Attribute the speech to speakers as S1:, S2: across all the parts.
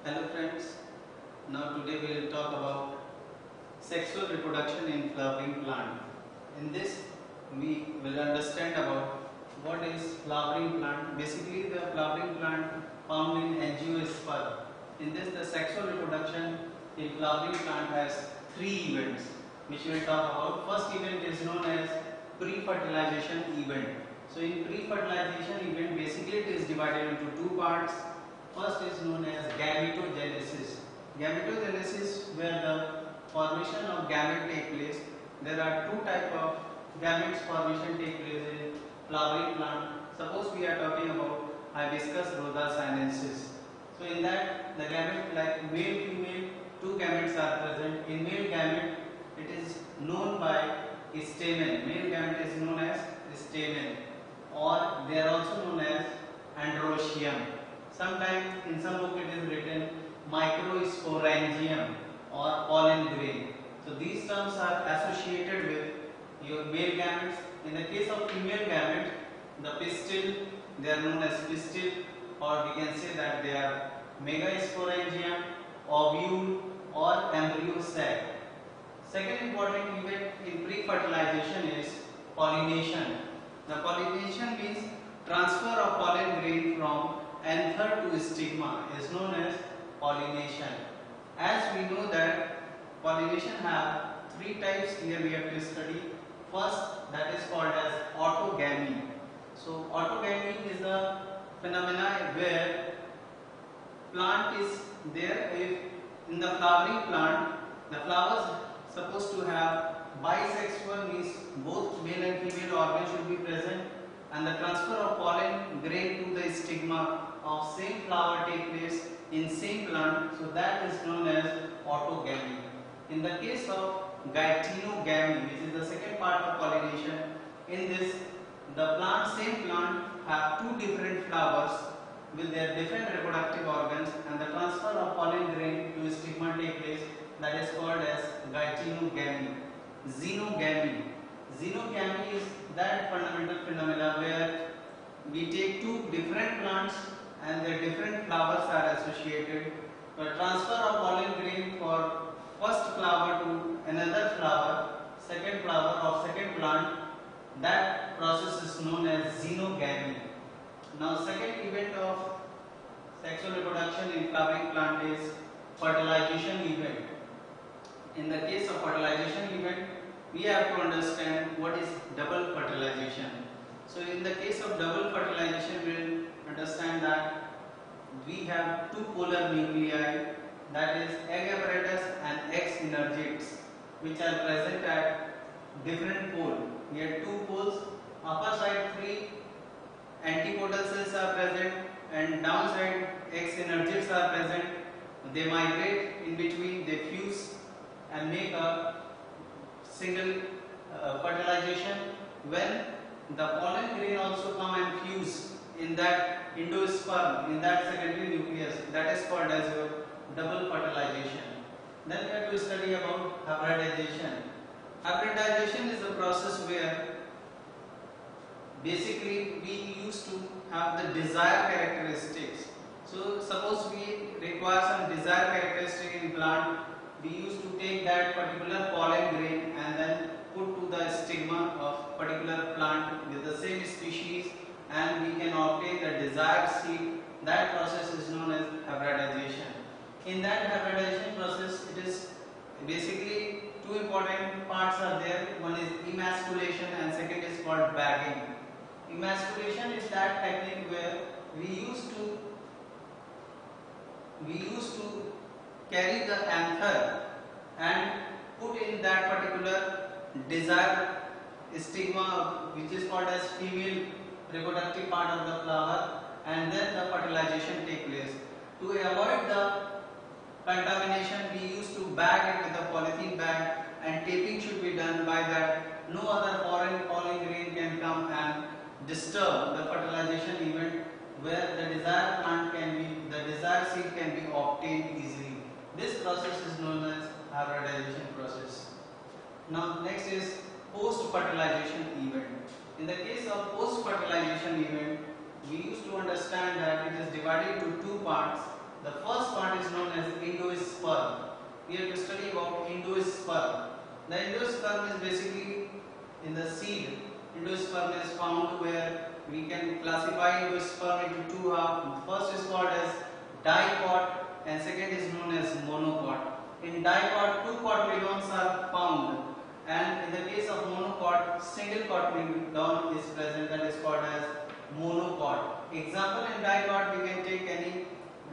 S1: Hello friends, now today we will talk about sexual reproduction in flowering plant. In this we will understand about what is flowering plant. Basically the flowering plant found in angiosperm. In this the sexual reproduction in flowering plant has three events which we will talk about. First event is known as pre-fertilization event. So in pre-fertilization event basically it is divided into two parts. First is known as gametogenesis. Gametogenesis where the formation of gamete take place. There are two type of gametes formation take place in flowering plant. Suppose we are talking about Hibiscus rhoda sinensis. So in that the gamete like male female two gametes are present. In male gamete it is known by stamen. Male gamete is known as stamen or they are also known as androecium. Sometimes in some book it is written microsporangium or pollen grain. So these terms are associated with your male gametes. In the case of female gamete, the pistil, they are known as pistil, or we can say that they are megasporangium, ovule or embryo sac. Second important event in pre-fertilization is pollination. The pollination means transfer of pollen grain from anther to stigma is known as pollination. As we know that pollination have three types, here we have to study. First, that is called as autogamy. So autogamy is the phenomena where plant is there. If in the flowering plant the flowers supposed to have bisexual, means both male and female organs should be present, and the transfer of pollen grain to the stigma of same flower take place in same plant, so that is known as autogamy. In the case of geitonogamy, which is the second part of pollination, in this the same plant have two different flowers with their different reproductive organs, and the transfer of pollen grain to stigma take place, that is called as geitonogamy. Xenogamy is that fundamental phenomena where we take two different plants and their different flowers are associated. The transfer of pollen grain for first flower to another flower, second flower of second plant, that process is known as xenogamy. Now second event of sexual reproduction in flowering plant is fertilization event. In the case of fertilization event, we have to understand what is double fertilization. So in the case of double fertilization, we will understand that we have two polar nuclei, that is egg apparatus and egg synergids, which are present at different pole. We have two poles, upper side three antipodal cells are present and downside egg synergids are present. They migrate in between, they fuse and make a single fertilization. When the pollen grain also come and fuse in that endosperm, in that secondary nucleus, that is called as your double fertilization. Then we have to study about hybridization. Hybridization is a process where basically we used to have the desired characteristics. So suppose we require some desired characteristic in plant, we used to take that particular pollen grain and then put to the stigma of particular plant with the same species, and we can obtain the desired seed. That process is known as hybridization. In that hybridization process, it is basically two important parts are there. One is emasculation and second is called bagging. Emasculation is that technique where we used to carry the anther and put in that particular desired stigma, which is called as female reproductive part of the flower, and then the fertilization take place. To avoid the contamination, we used to bag it with a polythene bag, and taping should be done. By that no other foreign pollen grain can come and disturb the fertilization event, where the desired seed can be obtained easily. This process is known as hybridization process. Now next is post-fertilization event. In the case of post-fertilization event, we used to understand that it is divided into two parts. The first part is known as endosperm. We have to study about endosperm. The endosperm is basically in the seed. Endosperm is found where we can classify endosperm into two halves. First is called as dicot and second is known as monocot. In dicot, two cotyledons are found, and in the case of monocot, single cotyledon is present, that is called as monocot. Example, in dicot we can take any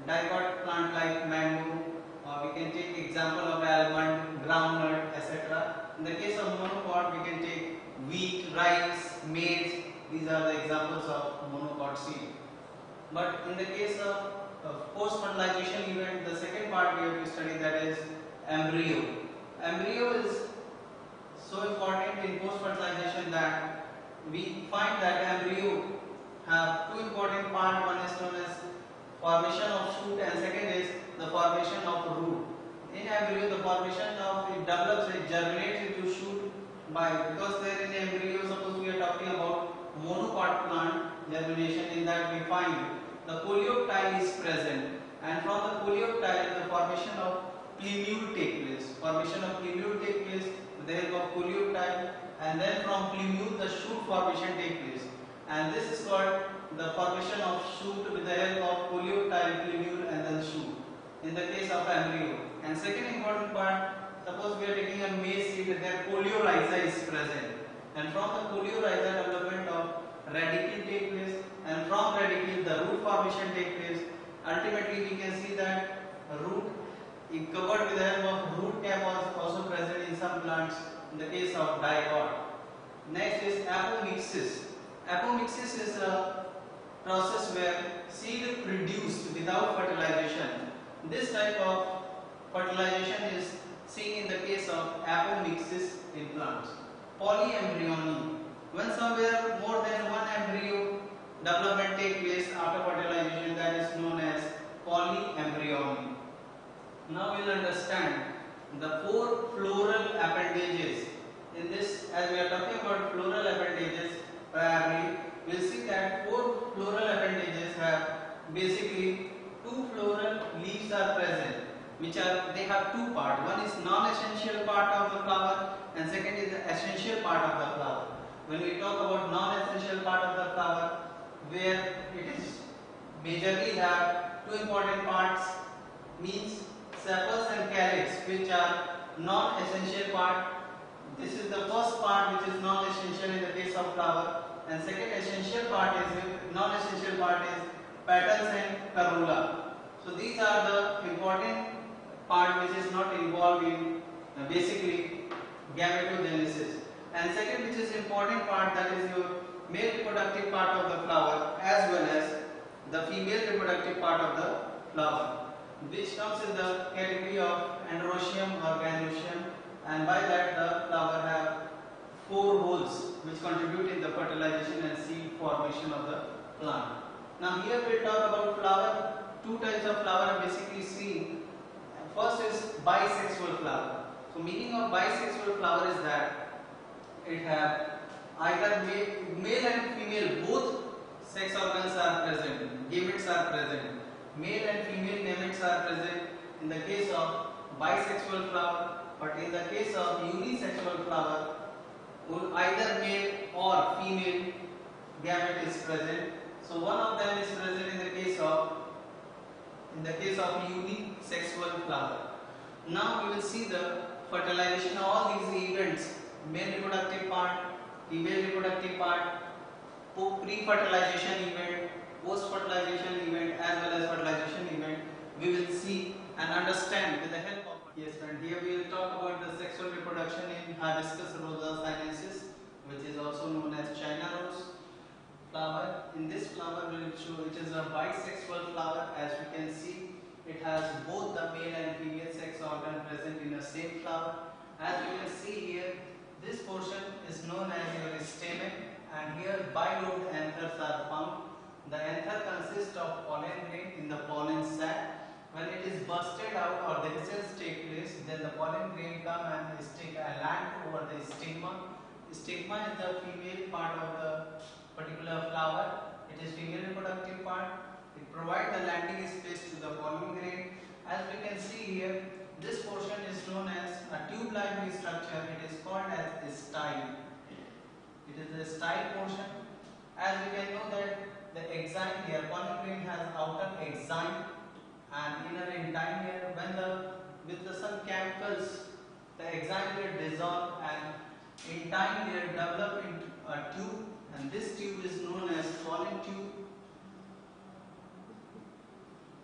S1: dicot plant like mango, or we can take example of almond, groundnut, etc. In the case of monocot we can take wheat, rice, maize. These are the examples of monocot seed. But in the case of post-fertilization event, the second part we have to study, that is embryo. Embryo is so important in post-fertilization that we find that embryo have two important parts. One is known as formation of shoot and second is the formation of root. In embryo, the formation of it develops, it germinates into shoot because there in embryo, suppose we are talking about monocot plant germination, in that we find the coleoptile is present, and from the coleoptile the formation of plumule take place. Formation of plumule take place with the help of coleoptile, and then from plumule the shoot formation take place, and this is called the formation of shoot with the help of coleoptile, plumule and then shoot in the case of embryo. And second important part, suppose we are taking a maize seed, there coleorhiza is present, and from the coleorhiza development of radicle take place, and from radicle the root formation take place. Ultimately we can see that root is covered with the help of root cap also present in some plants in the case of dicot. Next is apomixis. Apomixis is a process where seed produced without fertilization. This type of fertilization is seen in the case of apomixis in plants. Polyembryony. When somewhere more than one embryo development take place after fertilization, that is known as polyembryony. Now we will understand the four floral appendages. In this, as we are talking about floral appendages, primarily we will see that four floral appendages have basically two floral leaves are present, which are, they have two parts. One is non-essential part of the flower and second is the essential part of the flower. When we talk about non-essential part of the flower, where it is majorly have two important parts, means sepals and calyx, which are non-essential part. This is the first part which is non-essential in the case of flower, and second essential part is non-essential part is petals and corolla. So these are the important part which is not involved in basically gametogenesis. And second, which is important part, that is your male reproductive part of the flower as well as the female reproductive part of the flower, which comes in the category of androecium or gynoecium, and by that the flower have four holes which contribute in the fertilization and seed formation of the plant. Now here we will talk about flower. Two types of flower are basically seen. First is bisexual flower. So meaning of bisexual flower is that it have either male and female, both sex organs are present, gametes are present. Male and female gametes are present in the case of bisexual flower, but in the case of unisexual flower, either male or female gamete is present. So one of them is present in the case of unisexual flower. Now we will see the fertilization of all these events: male reproductive part, female reproductive part, pre-fertilization event, post-fertilization event, as well as fertilization event. We will see and understand with the help of, yes friend, here we will talk about the sexual reproduction in Hibiscus rosa sinensis, which is also known as China rose flower. In this flower we will show it is a bisexual flower. As we can see, it has both the male and female sex organ present in the same flower. As you can see here, this portion is known as your stamen, and here bilobed anthers are found. The anther consists of pollen grain in the pollen sac. When it is bursted out or the results take place, then the pollen grain come and stick a land over the stigma. Stigma is the female part of the particular flower. It is female reproductive part. It provides the landing space to the pollen grain. As we can see here, this portion is known as a tube-like structure. It is called as a style. It is the style portion. As we can know that the exine here, pollen grain has outer exine and inner intine here. When with some chemicals, the exine layer dissolve and intine layer develop into a tube, and this tube is known as pollen tube.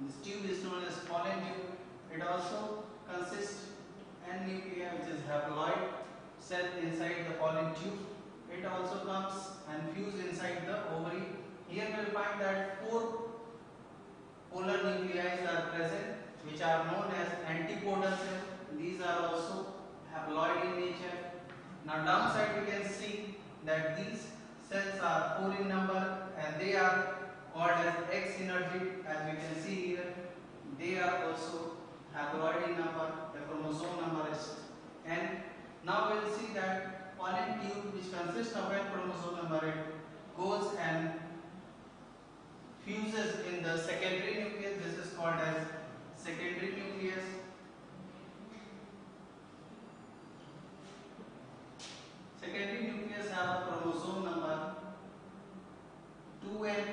S1: This tube is known as pollen tube. It also consists N nuclei, which is haploid cell inside the pollen tube. It also comes and fuse inside the ovary. Here we will find that 4 polar nuclei are present, which are known as antipodal cells. These are also haploid in nature. Now downside we can see that these cells are 4 in number and they are called as X-synergic. As we can see here, they are also haploid in number. The chromosome number is N. Now we will see that pollen tube, which consists of N chromosome number, it goes and fuses in the secondary nucleus. This is called as secondary nucleus. Secondary nucleus have a chromosome number 2N.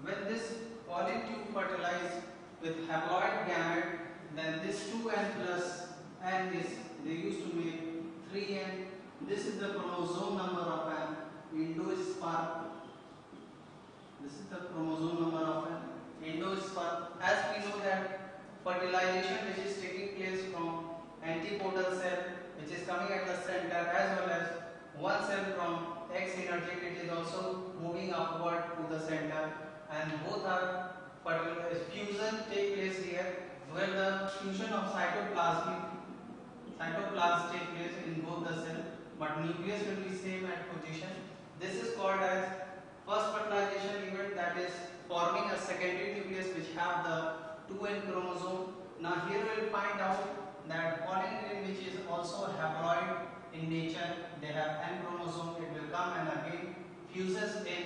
S1: When this pollen tube fertilizes with haploid gamete, then this 2N plus N is they used to make 3N. This is the chromosome number of an endosperm. This is the chromosome number of an endosperm. As we know that fertilization which is taking place from antipodal cell, which is coming at the center, as well as one cell from X-synergic, it is also moving upward to the center, and both are fusion take place here, where the fusion of cytoplasm take place in both the cell, but nucleus will be same at position. This is called as first fertilization event, that is forming a secondary nucleus which have the 2N chromosome. Now here we will find out that pollen grain, which is also haploid in nature, they have N chromosome, it will come and again fuses in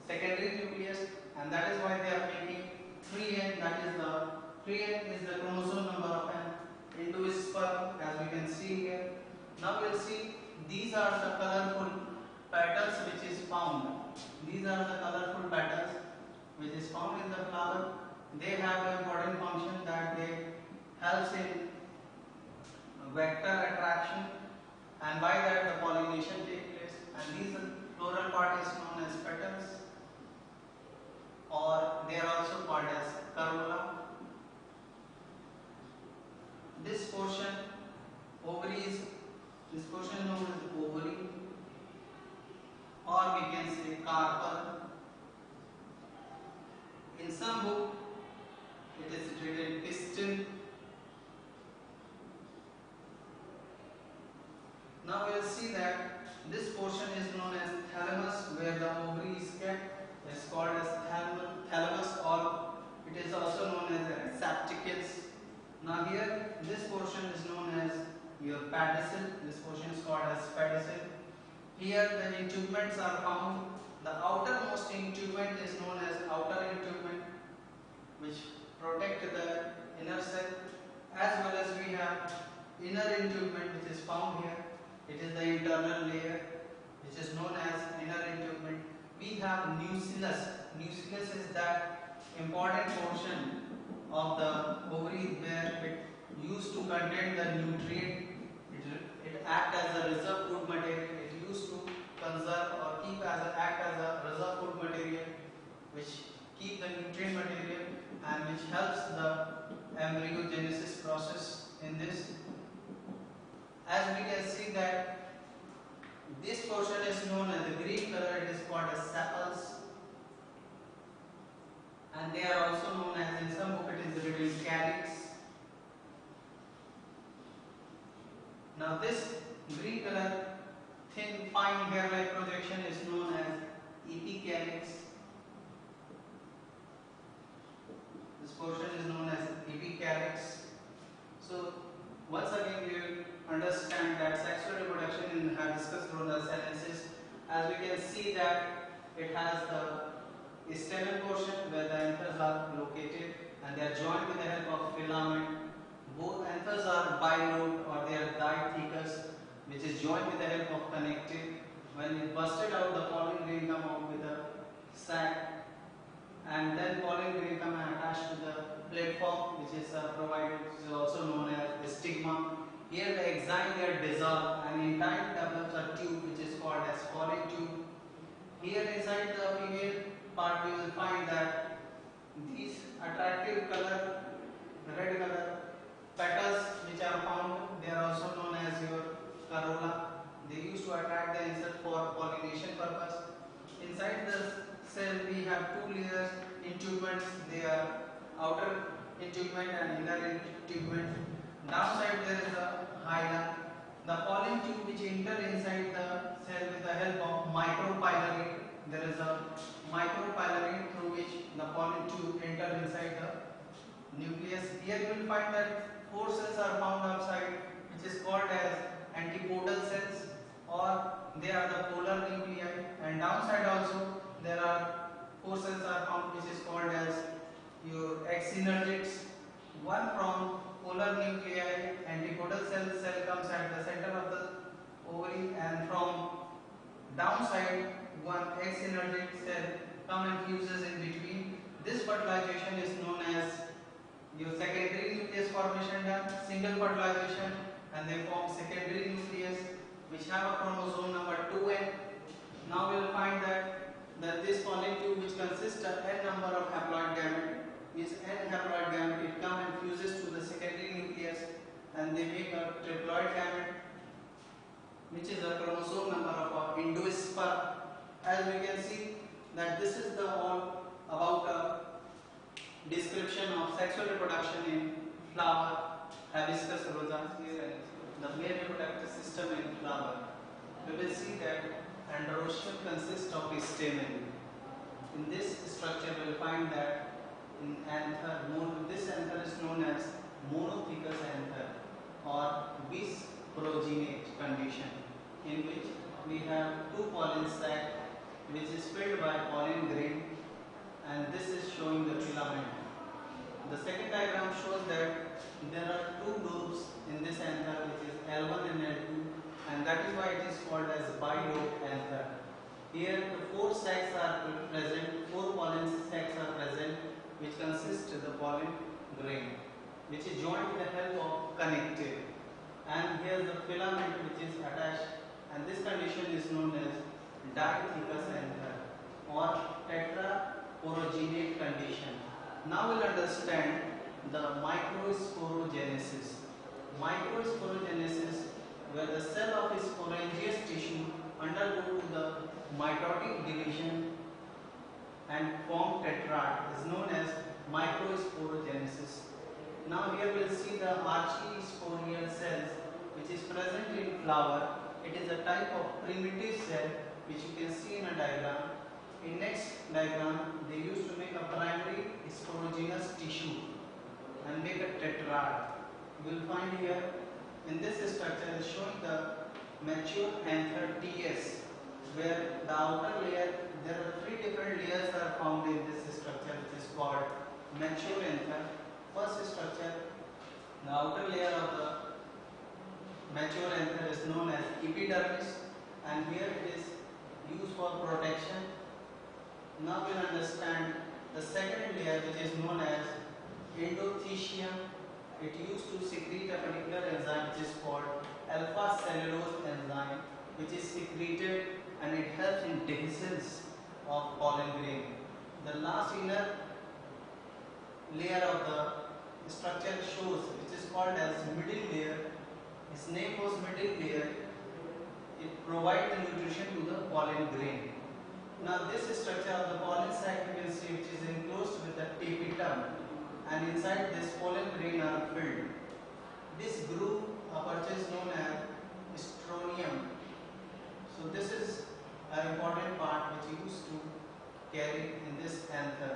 S1: secondary nucleus, and that is why they are making 3N. That is the 3N is the chromosome number of an endosperm, as we can see here. Now we will see these are the colorful petals which is found. These are the colorful petals which is found in the flower. They have an important function that they helps in vector attraction, and by that the pollination takes place. And these floral part is known as petals, or they are also called as corolla. This portion, ovaries, this portion is known as ovary, or we can say carpel. In some book, it is written pistil. Now we will see that this portion is known as thalamus, where the ovary is kept. It's called as thalamus, or it is also known as septicus. Now here, this portion is known as your pedicel. This portion is called as pedicel. Here the integuments are found. The outermost integument is known as outer integument, which protect the inner cell, as well as we have inner integument, which is found here. It is the internal layer, which is known as inner integument. We have nucellus. Nucellus is that important portion of the ovary where it used to contain the nutrient. It act as a reserve food material. It used to conserve or act as a reserve food material, which keep the nutrient material and which helps the embryogenesis process in this. As we can see that this portion is known as the green color, it is called as sepals, and they are also known as, in some book it is written calyx. Now this green color thin fine hair-like projection is known as epicalyx. This portion is known as epicalyx. So once again we will understand that sexual reproduction in Hibiscus rhodesiensis. As we can see that it has the stamen portion, are located and they are joined with the help of filament. Both anthers are bilobed or they are diathecous, which is joined with the help of connective. When it busted out, the pollen grain come out with a sac, and then pollen grain come attached to the platform, which is provided, which is also known as the stigma. Here the exine get dissolved and in time develops a tube which is called as pollen tube. Here inside the female part we will find that these attractive color, red color petals which are found, they are also known as your corolla. They used to attract the insect for pollination purpose. Inside the cell we have two layers, integuments. They are outer integument and inner integument. Downside there is a hilum. The pollen tube which enter inside the cell with the help of micropylarete. There is a micropylarete through which the pollen tube enter inside the nucleus. Here you will find that four cells are found outside, which is called as antipodal cells, or they are the polar nuclei. And downside also there are four cells are found, which is called as your exsynergids. One from polar nuclei, antipodal cell comes at the center of the ovary, and from downside one exsynergid cell come and fuses in between. This fertilization is known as your secondary nucleus formation done, single fertilization, and they form secondary nucleus which have a chromosome number 2n. Now we will find that this pollen tube which consists of n number of haploid gamete, is n haploid gamete, it come and fuses to the secondary nucleus and they make a triploid gamete, which is a chromosome number of endosperm. As we can see that this is the all about a description of sexual reproduction in flower, Hibiscus rosa, the male reproductive system in flower. We will see that androecium consists of a stamen. In this structure we will find that in anther, this anther is known as monothecous anther or bisprogenate condition, in which we have two pollen sac which is filled by pollen grain, and this is showing the filament. The second diagram shows that there are two lobes in this anther, which is L1 and L2, and that is why it is called as bilobed anther. Here the four sacs are present, four pollen sacs are present, which consist of the pollen grain, which is joined with the help of connective. And here the filament which is attached, and this condition is known as diathecous anther or tetraporogenate condition. Now we will understand the microsporogenesis. Microsporogenesis, where the cell of a sporangious tissue undergo to the mitotic division and form tetrad, is known as microsporogenesis. Now here we will see the archisporial cells which is present in flower. It is a type of primitive cell which you can see in a diagram. In next diagram they used to make a primary sporogenous tissue and make a tetrad. You will find here in this structure is showing the mature anther TS, where the outer layer, there are three different layers are found in this structure which is called mature anther. First structure, the outer layer of the mature anther is known as epidermis, and here it is used for protection. Now we will understand the second layer, which is known as endothecium. It used to secrete a particular enzyme which is called alpha cellulose enzyme, which is secreted and it helps in dehiscence of pollen grain. The last inner layer of the structure shows, which is called as middle layer. Its name was middle layer. It provides the nutrition to the pollen grain. Now this structure of the pollen sac you can see, which is enclosed with the epiderm, and inside this pollen grain are filled. This groove aperture is known as strontium. So this is an important part which used to carry in this anther.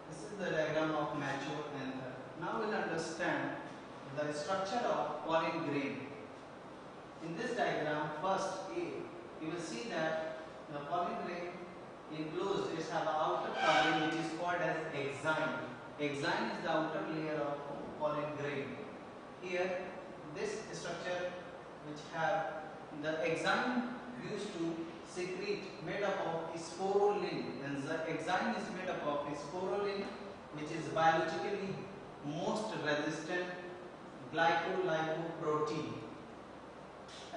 S1: This is the diagram of mature anther. Now we will understand the structure of pollen grain. In this diagram, first A, you will see that the pollen grain enclosed is have an outer covering which is called as exine. Exine is the outer layer of pollen grain. Here, this structure which have the exine used to secrete made up of sporulin, and the exine is made up of sporulin, which is biologically most resistant glycolipoprotein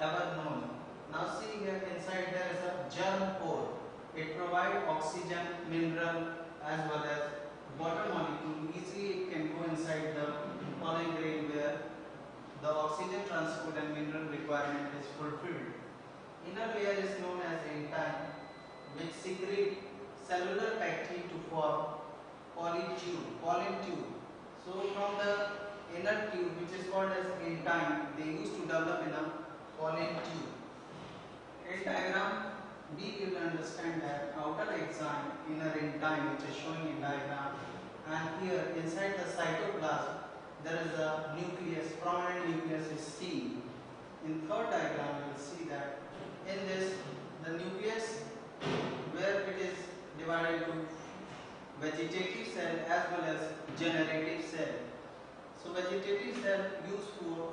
S1: ever known. Now see here, inside there is a germ pore. It provides oxygen, mineral as well as water molecule. Easily it can go inside the pollen grain where the oxygen transport and mineral requirement is fulfilled. Inner layer is known as intine, which secrete cellular pectin to form pollen tube. So from the inner tube, which is called as intine, they used to develop in a pollen tube. In diagram, we will understand that outer exine, inner intine, which is showing in diagram, and here inside the cytoplasm there is a nucleus, prominent nucleus is seen. In third diagram, you will see that in this the nucleus where it is divided into vegetative cell as well as generative cell. So vegetative cell used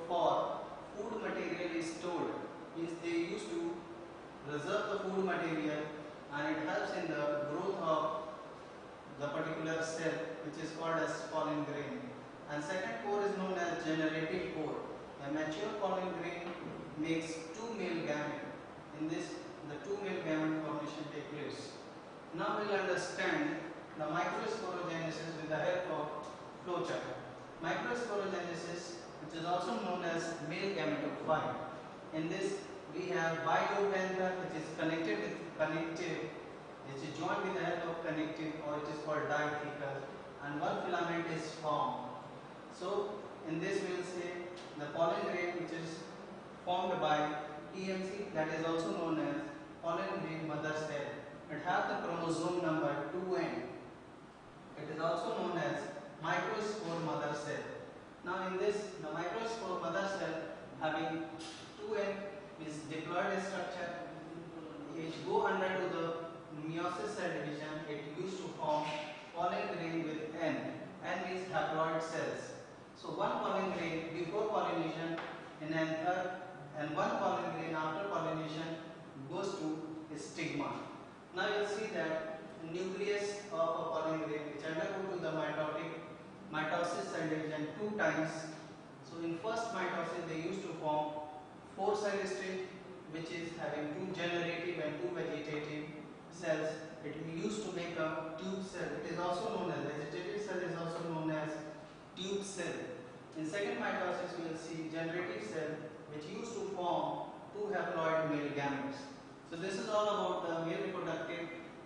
S1: for food material is stored, means they used to reserve the food material and it helps in the growth of the particular cell, which is called as pollen grain. And second core is known as generative core. A mature pollen grain makes two male gametes. In this, the two male gamete formation takes place. Now we will understand the microsporogenesis with the help of flowchart. Microsporogenesis, which is also known as male gametophyte. In this, we have bilobe which is connected with connective, which is joined with the help of connective, or it is called dithecal, and one filament is formed. So in this we will say the pollen grain which is formed by TMC, that is also known as pollen grain mother cell. It has the chromosome number 2n. It is also known as microspore mother cell. Now in this, the microspore mother cell having 2n is diploid structure, which go under to the meiosis cell division. It used to form pollen grain with N. N is haploid cells. So one pollen grain before pollination in anther and one pollen grain after pollination goes to stigma. Now you will see that nucleus of a pollen grain which undergo to the mitosis cell division 2 times. So in first mitosis they used to form 4 cell stage, which is having 2 generative and 2 vegetative cells. It used to make a tube cell. It is also known as vegetative cell, is also known as tube cell. In second mitosis we will see generative cell, which used to form 2 haploid male gametes. So this is all about the male reproductive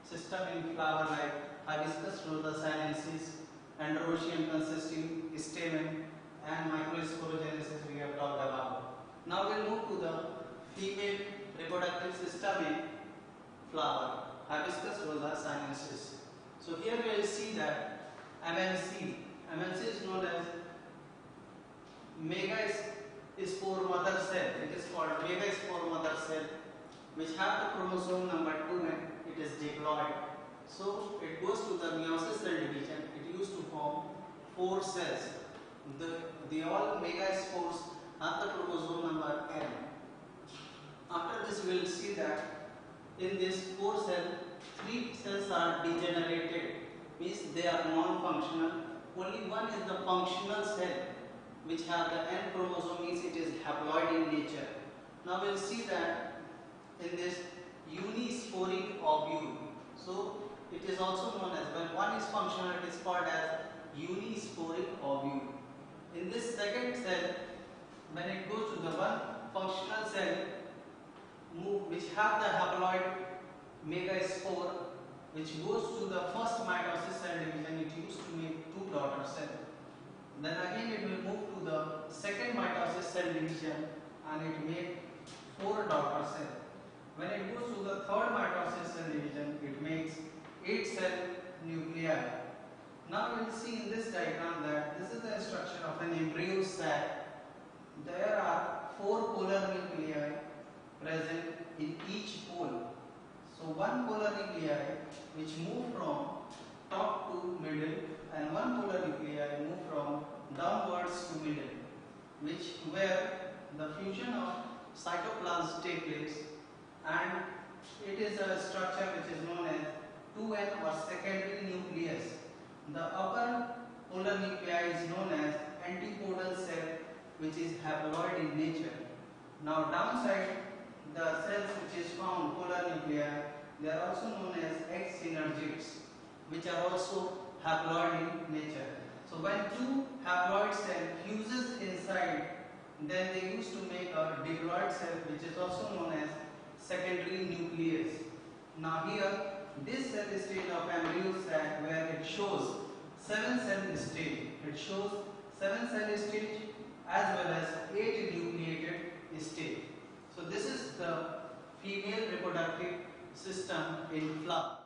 S1: system in flower like Hibiscus rosa sinensis, Androecium consisting stamen, and microsporogenesis we have talked about. Now we will move to the female reproductive system in flower, Hibiscus rosa sinensis. So here we will see that MMC is known as megaspore mother cell. It is called megaspore mother cell, which have the chromosome number 2 and it is diploid. So it goes to the meiosis cell division. It used to form 4 cells. The all megaspores have the chromosome number N. After this we will see that in this 4 cell, 3 cells are degenerated, means they are non-functional. Only one is the functional cell, which have the N chromosome, means it is haploid in nature. Now we will see that in this unisporic ovule. So it is also known as, when one is functional, it is called as unisporic ovule. In this second cell, when it goes to the one functional cell which have the haploid megaspore, which goes to the first mitosis cell division, it used to make 2 daughter cells. Then again it will move to the second mitosis cell division and it make 4 daughter cells. When it goes to the third mitosis cell division, it makes 8 cell nuclei. Now we will see in this diagram that this is the structure of an embryo sac. There are 4 polar nuclei present in each pole. So one polar nuclei which move from top to middle and one polar nuclei where the fusion of cytoplasms take place, and it is a structure which is known as 2N or secondary nucleus. The upper polar nuclei is known as antipodal cell, which is haploid in nature. Now downside, the cells which is found polar nuclei, they are also known as X synergids, which are also haploid in nature. So when two haploid cell fuses inside, then they used to make a diploid cell, which is also known as secondary nucleus. Now here, this cell stage of embryo sac, where it shows 7 cell stage. It shows 7 cell stage as well as 8 nucleated stage. So this is the female reproductive system in flower.